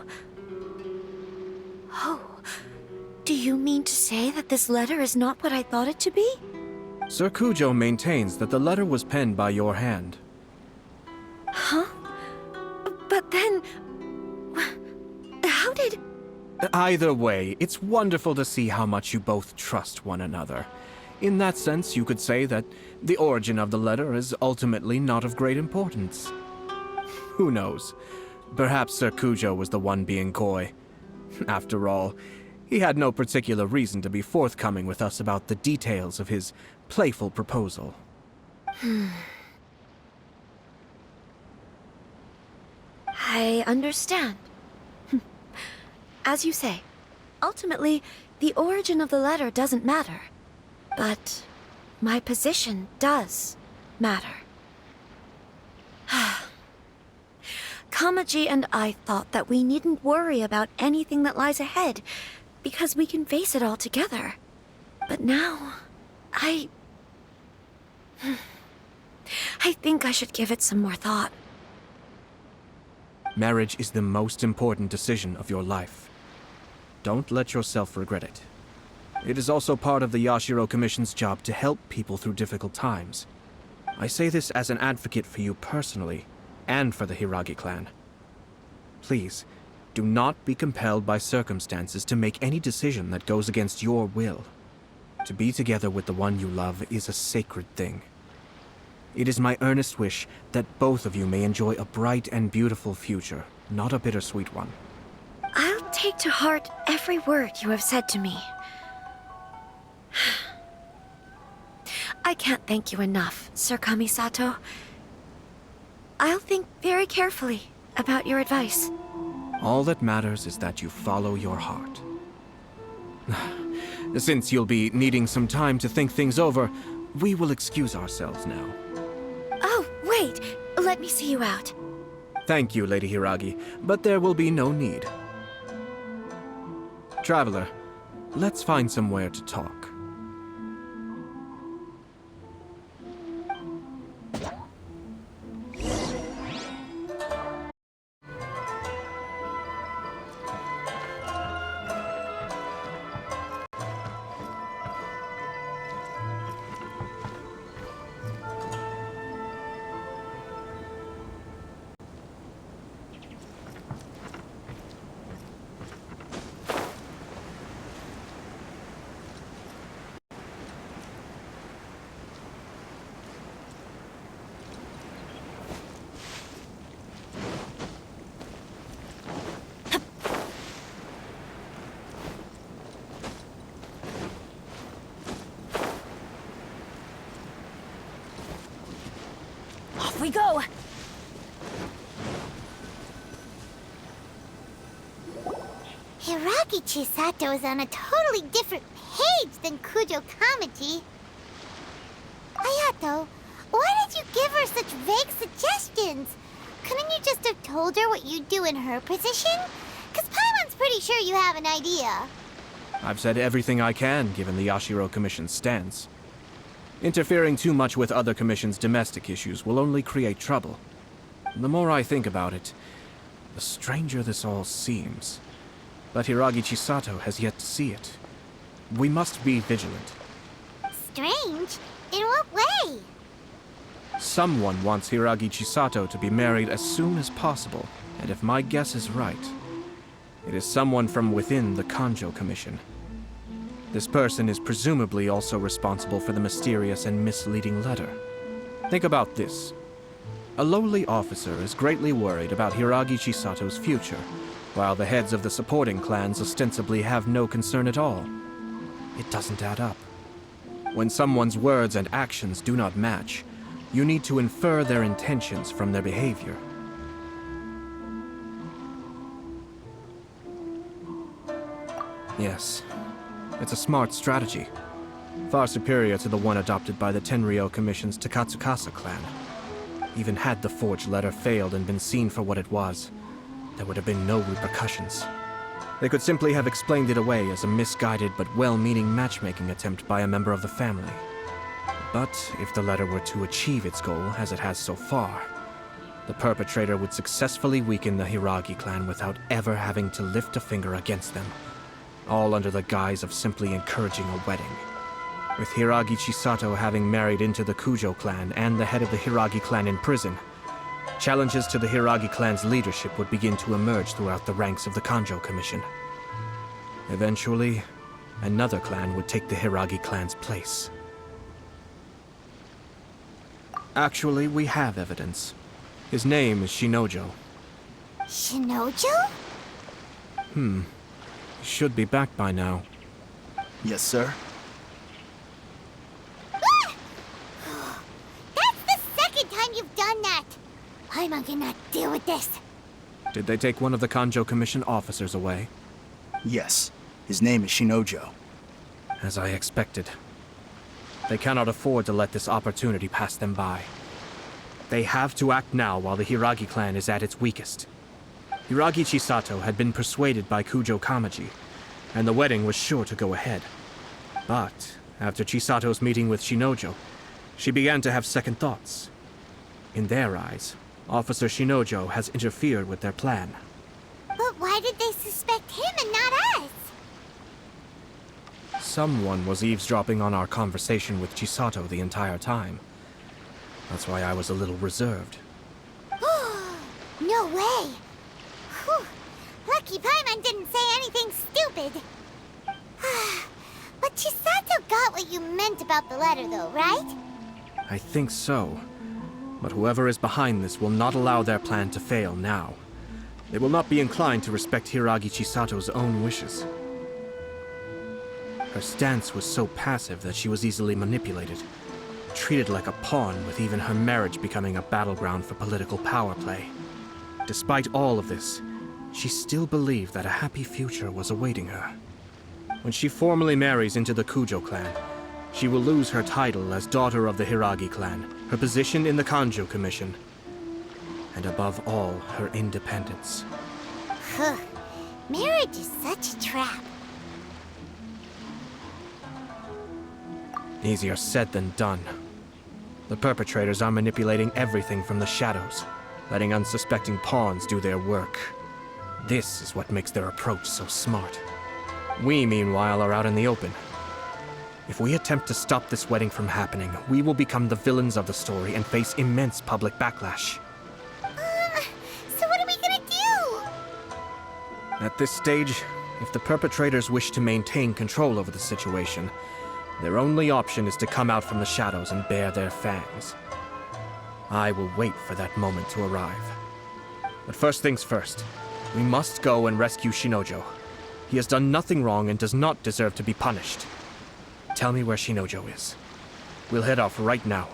Oh, do you mean to say that this letter is not what I thought it to be? Sir Kujo maintains that the letter was penned by your hand. Huh? But then... how did... Either way, it's wonderful to see how much you both trust one another. In that sense, you could say that the origin of the letter is ultimately not of great importance. Who knows? Perhaps Sir Kujo was the one being coy. After all, he had no particular reason to be forthcoming with us about the details of his playful proposal. I understand. As you say, ultimately, the origin of the letter doesn't matter. But my position does matter. Kamaji and I thought that we needn't worry about anything that lies ahead, because we can face it all together. But now, I think I should give it some more thought. Marriage is the most important decision of your life. Don't let yourself regret it. It is also part of the Yashiro Commission's job to help people through difficult times. I say this as an advocate for you personally, and for the Hiragi clan. Please, do not be compelled by circumstances to make any decision that goes against your will. To be together with the one you love is a sacred thing. It is my earnest wish that both of you may enjoy a bright and beautiful future, not a bittersweet one. I'll take to heart every word you have said to me. I can't thank you enough, Sir Kamisato. I'll think very carefully about your advice. All that matters is that you follow your heart. Since you'll be needing some time to think things over, we will excuse ourselves now. Oh, wait! Let me see you out. Thank you, Lady Hiragi, but there will be no need. Traveler, let's find somewhere to talk. Off we go! Hiragi Chisato is on a totally different page than Kujo Kamaji. Ayato, why did you give her such vague suggestions? Couldn't you just have told her what you'd do in her position? Because Paimon's pretty sure you have an idea. I've said everything I can, given the Yashiro Commission's stance. Interfering too much with other commissions' domestic issues will only create trouble. The more I think about it, the stranger this all seems. But Hiragi Chisato has yet to see it. We must be vigilant. Strange? In what way? Someone wants Hiragi Chisato to be married as soon as possible, and if my guess is right, it is someone from within the Kanjo Commission. This person is presumably also responsible for the mysterious and misleading letter. Think about this. A lowly officer is greatly worried about Hiragi Chisato's future, while the heads of the supporting clans ostensibly have no concern at all. It doesn't add up. When someone's words and actions do not match, you need to infer their intentions from their behavior. Yes. It's a smart strategy, far superior to the one adopted by the Tenryou Commission's Takatsukasa clan. Even had the forged letter failed and been seen for what it was, there would have been no repercussions. They could simply have explained it away as a misguided but well-meaning matchmaking attempt by a member of the family. But if the letter were to achieve its goal, as it has so far, the perpetrator would successfully weaken the Hiragi clan without ever having to lift a finger against them. All under the guise of simply encouraging a wedding. With Hiragi Chisato having married into the Kujo clan and the head of the Hiragi clan in prison, challenges to the Hiragi clan's leadership would begin to emerge throughout the ranks of the Kanjo Commission. Eventually, another clan would take the Hiragi clan's place. Actually, we have evidence. His name is Shinojo. Shinojo? Should be back by now. Yes, sir. That's the second time you've done that! Paimon cannot deal with this. Did they take one of the Kanjo Commission officers away? Yes. His name is Shinojo. As I expected. They cannot afford to let this opportunity pass them by. They have to act now while the Hiragi clan is at its weakest. Hiragi Chisato had been persuaded by Kujo Kamaji, and the wedding was sure to go ahead. But after Chisato's meeting with Shinojo, she began to have second thoughts. In their eyes, Officer Shinojo has interfered with their plan. But why did they suspect him and not us? Someone was eavesdropping on our conversation with Chisato the entire time. That's why I was a little reserved. No way! Whew. Lucky Paimon didn't say anything stupid. But Chisato got what you meant about the letter, though, right? I think so. But whoever is behind this will not allow their plan to fail now. They will not be inclined to respect Hiragi Chisato's own wishes. Her stance was so passive that she was easily manipulated, treated like a pawn, with even her marriage becoming a battleground for political power play. Despite all of this, she still believed that a happy future was awaiting her. When she formally marries into the Kujo clan, she will lose her title as daughter of the Hiragi clan, her position in the Kanjo Commission, and above all, her independence. Marriage is such a trap. Easier said than done. The perpetrators are manipulating everything from the shadows, letting unsuspecting pawns do their work. This is what makes their approach so smart. We, meanwhile, are out in the open. If we attempt to stop this wedding from happening, we will become the villains of the story and face immense public backlash. So what are we gonna do? At this stage, if the perpetrators wish to maintain control over the situation, their only option is to come out from the shadows and bare their fangs. I will wait for that moment to arrive. But first things first, we must go and rescue Shinojo. He has done nothing wrong and does not deserve to be punished. Tell me where Shinojo is. We'll head off right now.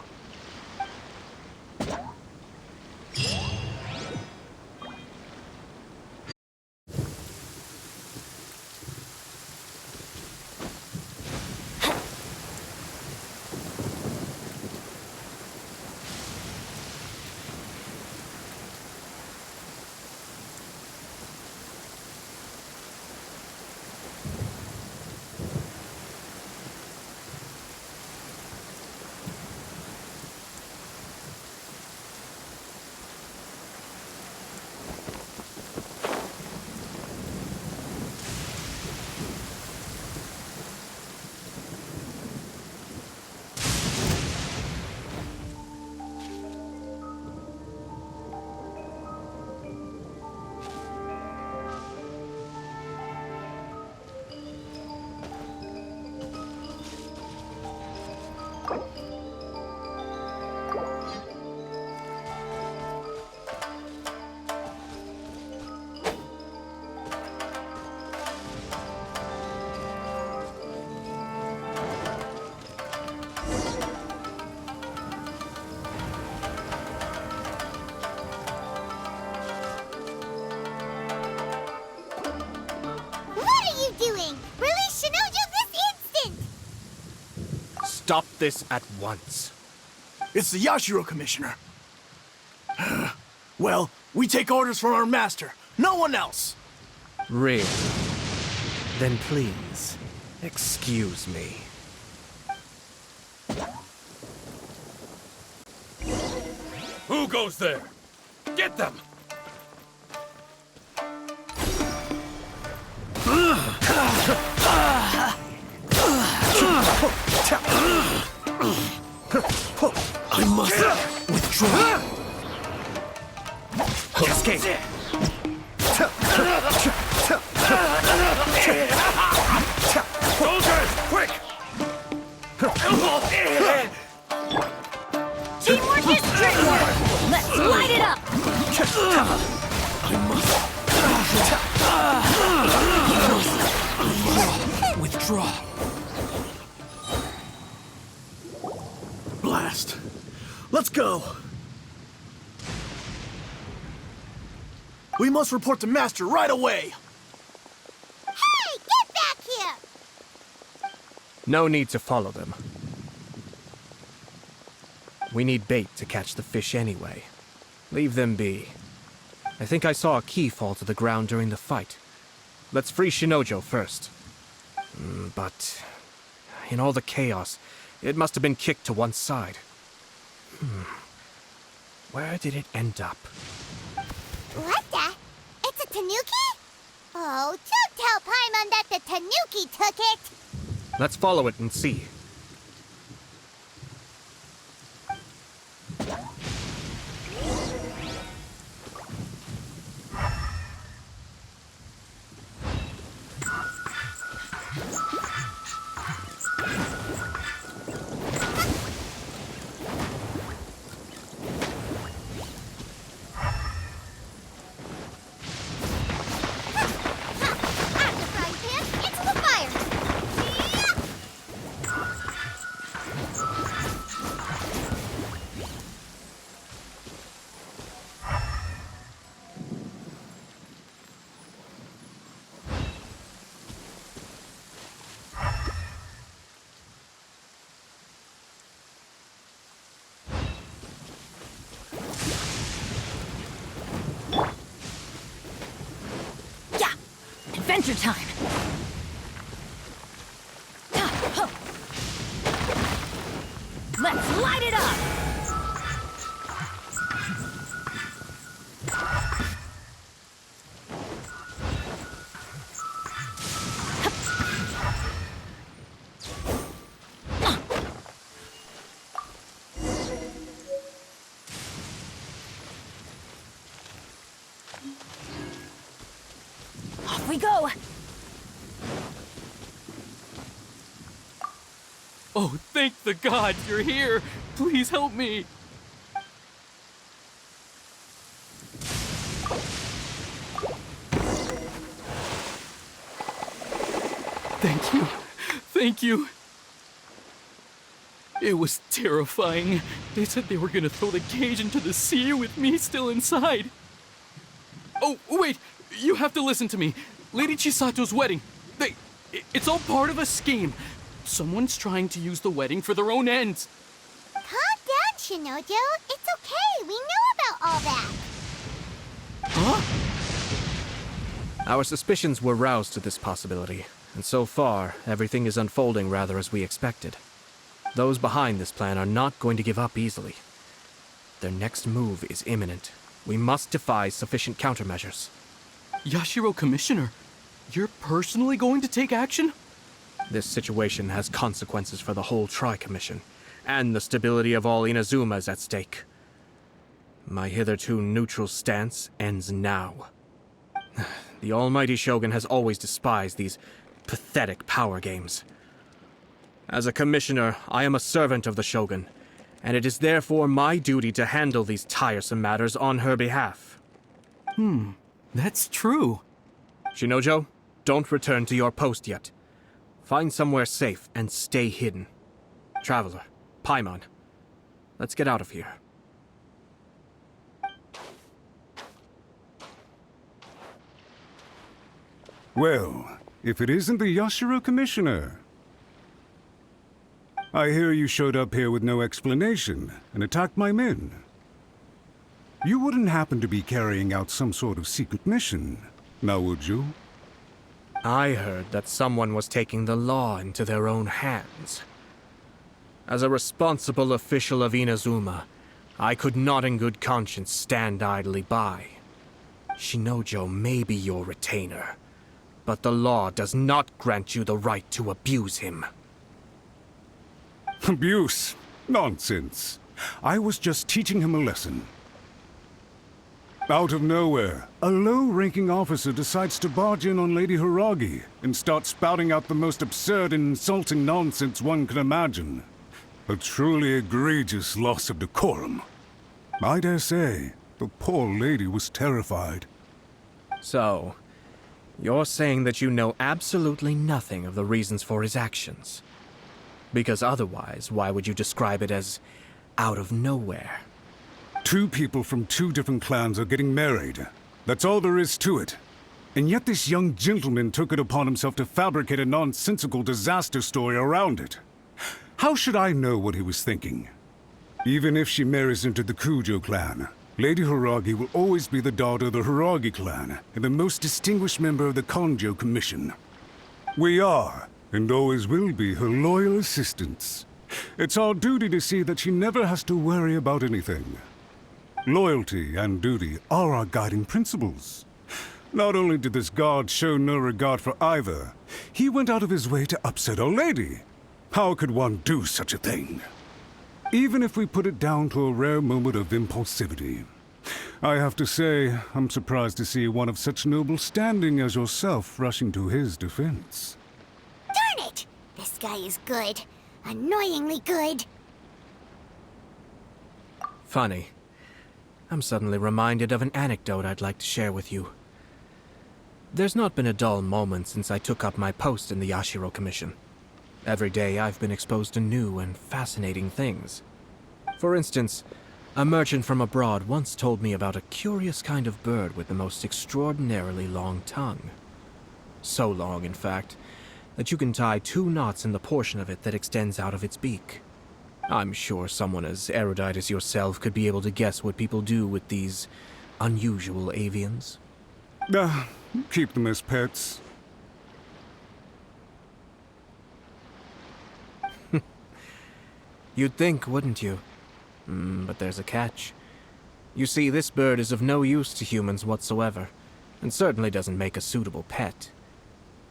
Stop this at once. It's the Yashiro Commissioner. Well, we take orders from our master. No one else. Really? Then please, excuse me. Who goes there? Get them! I must withdraw. Escape! Soldiers, quick! Teamwork is dreamwork! Let's light it up! I must withdraw. Blast. Let's go. We must report to Master right away. Hey, get back here! No need to follow them. We need bait to catch the fish anyway. Leave them be. I think I saw a key fall to the ground during the fight. Let's free Shinojo first. But in all the chaos, it must have been kicked to one side. Where did it end up? What the? It's a tanuki? Oh, don't tell Paimon that the tanuki took it! Let's follow it and see. Out the frying pan, into the fire! Yeah! Adventure time! Let's light it up! Off we go! Oh, thank the gods you're here! Please help me! Thank you. Thank you. It was terrifying. They said they were gonna throw the cage into the sea with me still inside. Oh, wait! You have to listen to me. Lady Chisato's wedding. It's all part of a scheme. Someone's trying to use the wedding for their own ends. Calm down, Shinojo. It's okay. We know about all that. Huh? Our suspicions were roused to this possibility, and so far, everything is unfolding rather as we expected. Those behind this plan are not going to give up easily. Their next move is imminent. We must devise sufficient countermeasures. Yashiro Commissioner, you're personally going to take action? This situation has consequences for the whole Tri-Commission, and the stability of all Inazuma is at stake. My hitherto neutral stance ends now. The almighty Shogun has always despised these pathetic power games. As a commissioner, I am a servant of the Shogun, and it is therefore my duty to handle these tiresome matters on her behalf. That's true. Shinojo, don't return to your post yet. Find somewhere safe and stay hidden. Traveler, Paimon, let's get out of here. Well, if it isn't the Yashiro Commissioner. I hear you showed up here with no explanation and attacked my men. You wouldn't happen to be carrying out some sort of secret mission, now would you? I heard that someone was taking the law into their own hands. As a responsible official of Inazuma, I could not in good conscience stand idly by. Shinojo may be your retainer, but the law does not grant you the right to abuse him. Abuse? Nonsense. I was just teaching him a lesson. Out of nowhere, a low-ranking officer decides to barge in on Lady Hiragi and start spouting out the most absurd and insulting nonsense one can imagine. A truly egregious loss of decorum. I dare say, the poor lady was terrified. So, you're saying that you know absolutely nothing of the reasons for his actions? Because otherwise, why would you describe it as out of nowhere? Two people from two different clans are getting married. That's all there is to it. And yet this young gentleman took it upon himself to fabricate a nonsensical disaster story around it. How should I know what he was thinking? Even if she marries into the Kujo clan, Lady Hiragi will always be the daughter of the Hiragi clan and the most distinguished member of the Konjo Commission. We are, and always will be, her loyal assistants. It's our duty to see that she never has to worry about anything. Loyalty and duty are our guiding principles. Not only did this guard show no regard for either, he went out of his way to upset our lady. How could one do such a thing? Even if we put it down to a rare moment of impulsivity. I have to say, I'm surprised to see one of such noble standing as yourself rushing to his defense. Darn it! This guy is good. Annoyingly good. Funny. I'm suddenly reminded of an anecdote I'd like to share with you. There's not been a dull moment since I took up my post in the Yashiro Commission. Every day I've been exposed to new and fascinating things. For instance, a merchant from abroad once told me about a curious kind of bird with the most extraordinarily long tongue. So long, in fact, that you can tie 2 knots in the portion of it that extends out of its beak. I'm sure someone as erudite as yourself could be able to guess what people do with these unusual avians. Keep them as pets. You'd think, wouldn't you? But there's a catch. You see, this bird is of no use to humans whatsoever, and certainly doesn't make a suitable pet.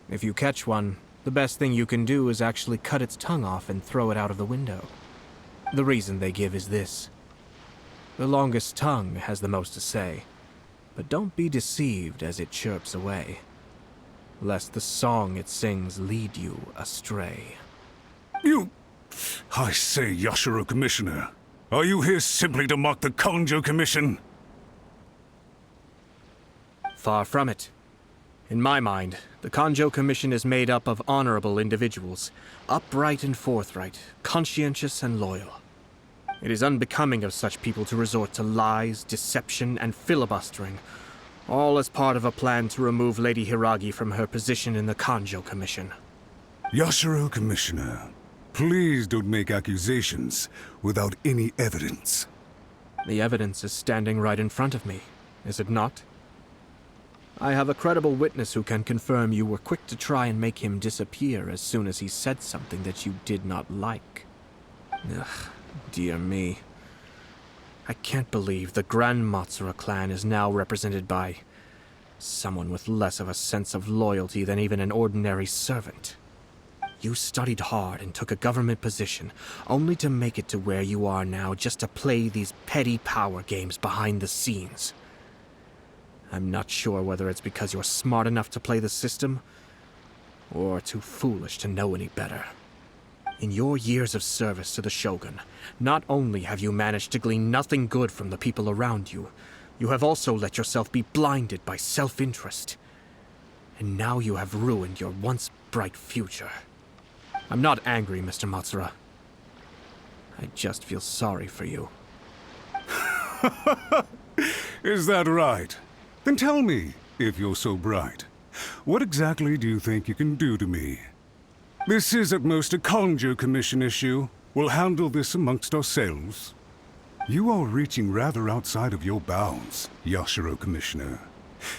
If you catch one, the best thing you can do is actually cut its tongue off and throw it out of the window. The reason they give is this. The longest tongue has the most to say, but don't be deceived as it chirps away, lest the song it sings lead you astray. I say, Yashiro Commissioner, are you here simply to mock the Kanjo Commission? Far from it. In my mind, the Kanjo Commission is made up of honorable individuals, upright and forthright, conscientious and loyal. It is unbecoming of such people to resort to lies, deception, and filibustering, all as part of a plan to remove Lady Hiragi from her position in the Kanjo Commission. Yashiro Commissioner, please don't make accusations without any evidence. The evidence is standing right in front of me, is it not? I have a credible witness who can confirm you were quick to try and make him disappear as soon as he said something that you did not like. Ugh, dear me. I can't believe the Grand Matsura clan is now represented by someone with less of a sense of loyalty than even an ordinary servant. You studied hard and took a government position, only to make it to where you are now just to play these petty power games behind the scenes. I'm not sure whether it's because you're smart enough to play the system, or too foolish to know any better. In your years of service to the Shogun, not only have you managed to glean nothing good from the people around you, you have also let yourself be blinded by self-interest. And now you have ruined your once bright future. I'm not angry, Mr. Matsura. I just feel sorry for you. Is that right? Then tell me, if you're so bright, what exactly do you think you can do to me? This is at most a Kanjo Commission issue. We'll handle this amongst ourselves. You are reaching rather outside of your bounds, Yashiro Commissioner.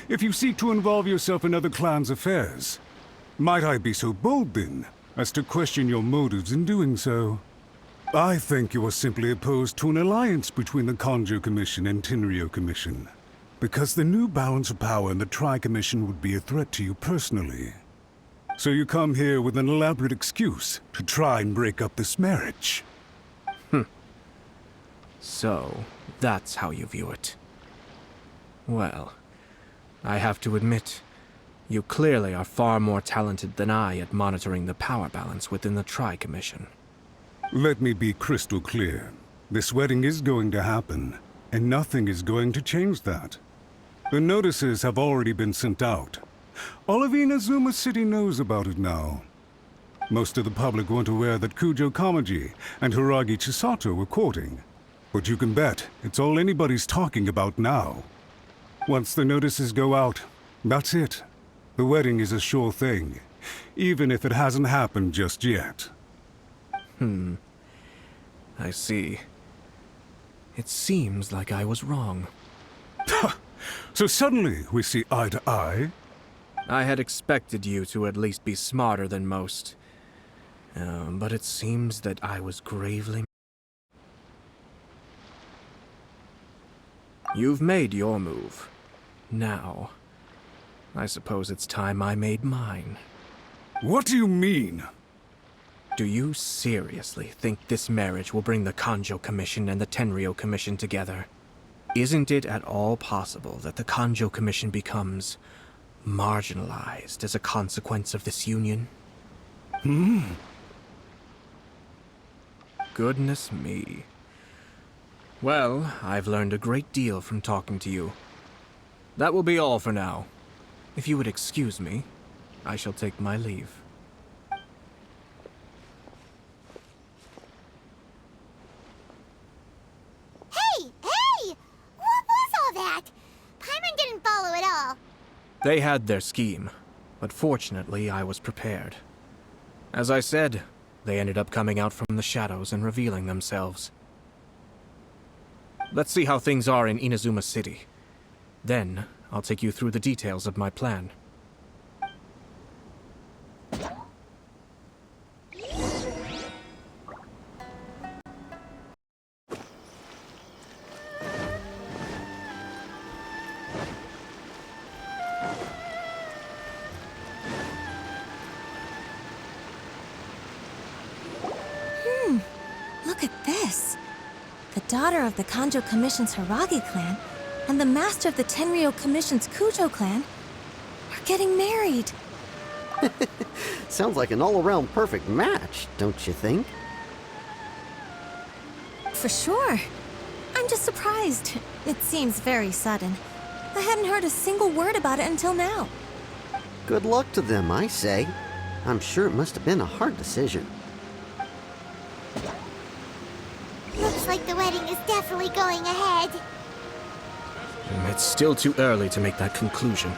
If you seek to involve yourself in other clans' affairs, might I be so bold then, as to question your motives in doing so? I think you are simply opposed to an alliance between the Kanjo Commission and Tenryo Commission, because the new balance of power in the Tri-Commission would be a threat to you personally. So you come here with an elaborate excuse to try and break up this marriage. So, that's how you view it. Well, I have to admit, you clearly are far more talented than I at monitoring the power balance within the Tri-Commission. Let me be crystal clear. This wedding is going to happen, and nothing is going to change that. The notices have already been sent out. All of Inazuma City knows about it now. Most of the public weren't aware that Kujo Kamaji and Hiragi Chisato were courting. But you can bet it's all anybody's talking about now. Once the notices go out, that's it. The wedding is a sure thing, even if it hasn't happened just yet. I see. It seems like I was wrong. So suddenly we see eye to eye? I had expected you to at least be smarter than most. But it seems that I was gravely... You've made your move. Now, I suppose it's time I made mine. What do you mean? Do you seriously think this marriage will bring the Kanjo Commission and the Tenryou Commission together? Isn't it at all possible that the Kanjo Commission becomes marginalized as a consequence of this union? Goodness me. Well, I've learned a great deal from talking to you. That will be all for now. If you would excuse me, I shall take my leave. Hey! Hey! What was all that? Paimon didn't follow at all. They had their scheme, but fortunately I was prepared. As I said, they ended up coming out from the shadows and revealing themselves. Let's see how things are in Inazuma City. Then, I'll take you through the details of my plan. Look at this. The daughter of the Kanjo Commission's Hiragi clan and the master of the Tenryou Commission's Kujo clan are getting married. Sounds like an all-around perfect match, don't you think? For sure. I'm just surprised. It seems very sudden. I hadn't heard a single word about it until now. Good luck to them, I say. I'm sure it must have been a hard decision. Looks like the wedding is definitely going ahead. It's still too early to make that conclusion.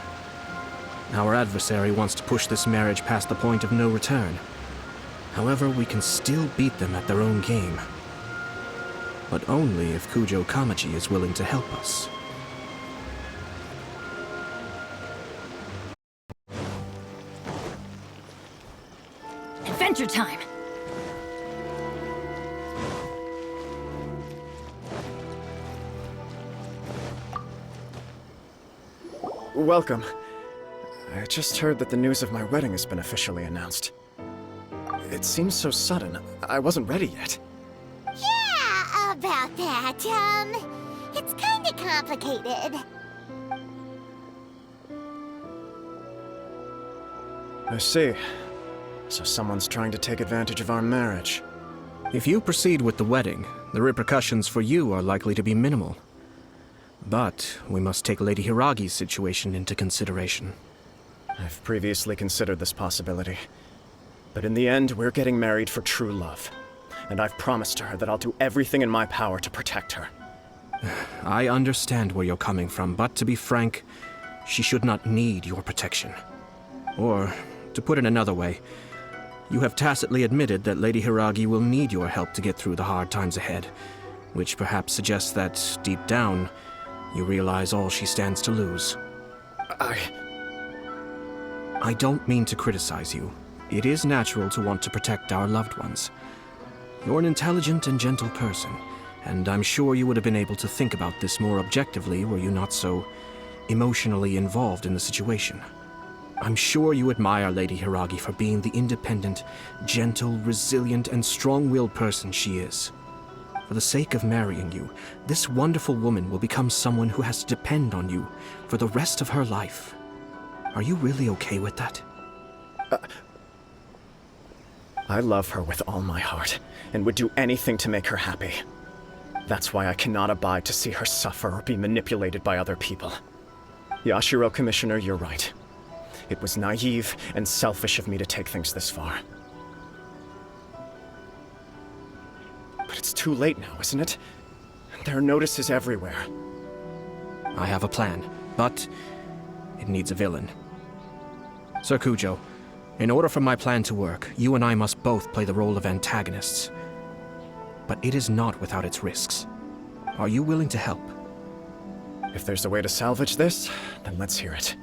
Our adversary wants to push this marriage past the point of no return. However, we can still beat them at their own game. But only if Kujo Kamaji is willing to help us. Adventure time! Welcome. I just heard that the news of my wedding has been officially announced. It seems so sudden. I wasn't ready yet. Yeah, about that. It's kinda complicated. I see. So someone's trying to take advantage of our marriage. If you proceed with the wedding, the repercussions for you are likely to be minimal. But we must take Lady Hiragi's situation into consideration. I've previously considered this possibility. But in the end, we're getting married for true love. And I've promised her that I'll do everything in my power to protect her. I understand where you're coming from, but to be frank, she should not need your protection. Or, to put it another way, you have tacitly admitted that Lady Hiragi will need your help to get through the hard times ahead, which perhaps suggests that, deep down, you realize all she stands to lose. I don't mean to criticize you. It is natural to want to protect our loved ones. You're an intelligent and gentle person, and I'm sure you would have been able to think about this more objectively were you not so emotionally involved in the situation. I'm sure you admire Lady Hiragi for being the independent, gentle, resilient, and strong-willed person she is. For the sake of marrying you, this wonderful woman will become someone who has to depend on you for the rest of her life. Are you really okay with that? I love her with all my heart, and would do anything to make her happy. That's why I cannot abide to see her suffer or be manipulated by other people. Yashiro, Commissioner, you're right. It was naive and selfish of me to take things this far. But it's too late now, isn't it? There are notices everywhere. I have a plan, but it needs a villain. Sir Kujo, in order for my plan to work, you and I must both play the role of antagonists. But it is not without its risks. Are you willing to help? If there's a way to salvage this, then let's hear it.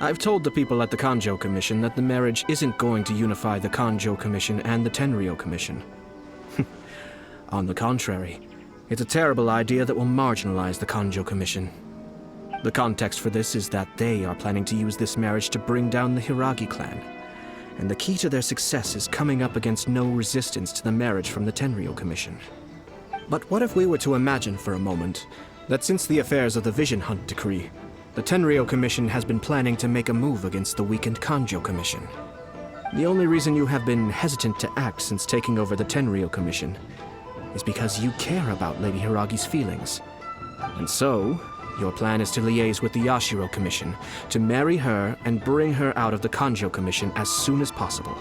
I've told the people at the Kanjo Commission that the marriage isn't going to unify the Kanjo Commission and the Tenryou Commission. On the contrary, It's a terrible idea that will marginalize the Kanjo Commission. The context for this is that they are planning to use this marriage to bring down the Hiragi clan. And the key to their success is coming up against no resistance to the marriage from the Tenryou Commission. But what if we were to imagine for a moment that since the affairs of the Vision Hunt Decree, the Tenryou Commission has been planning to make a move against the weakened Kanjo Commission? The only reason you have been hesitant to act since taking over the Tenryou Commission is because you care about Lady Hiragi's feelings. And so, your plan is to liaise with the Yashiro Commission to marry her and bring her out of the Kanjo Commission as soon as possible.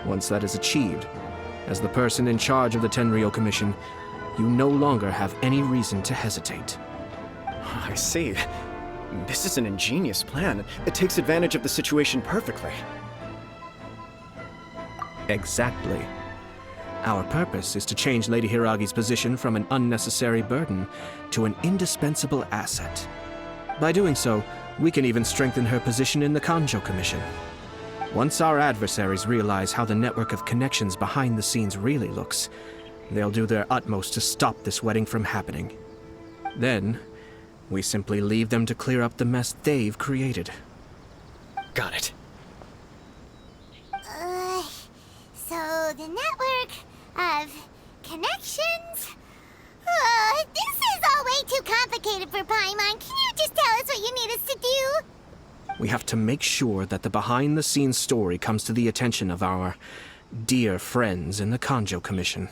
Once that is achieved, as the person in charge of the Tenryou Commission, you no longer have any reason to hesitate. I see. This is an ingenious plan. It takes advantage of the situation perfectly. Exactly. Our purpose is to change Lady Hiragi's position from an unnecessary burden to an indispensable asset. By doing so, we can even strengthen her position in the Kanjo Commission. Once our adversaries realize how the network of connections behind the scenes really looks, they'll do their utmost to stop this wedding from happening. Then, we simply leave them to clear up the mess they've created. Got it. So the network of connections? This is all way too complicated for Paimon. Can you just tell us what you need us to do? We have to make sure that the behind-the-scenes story comes to the attention of our dear friends in the Kanjo Commission.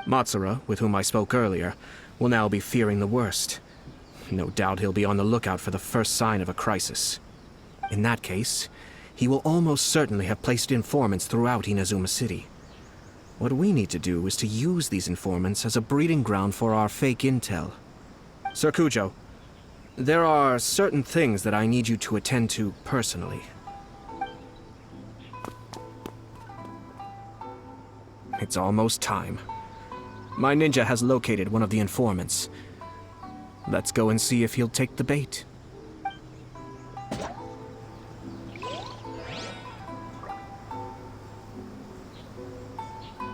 Matsura, with whom I spoke earlier, will now be fearing the worst. No doubt he'll be on the lookout for the first sign of a crisis. In that case, he will almost certainly have placed informants throughout Inazuma City. What we need to do is to use these informants as a breeding ground for our fake intel. Sir Kujo, there are certain things that I need you to attend to personally. It's almost time. My ninja has located one of the informants. Let's go and see if he'll take the bait.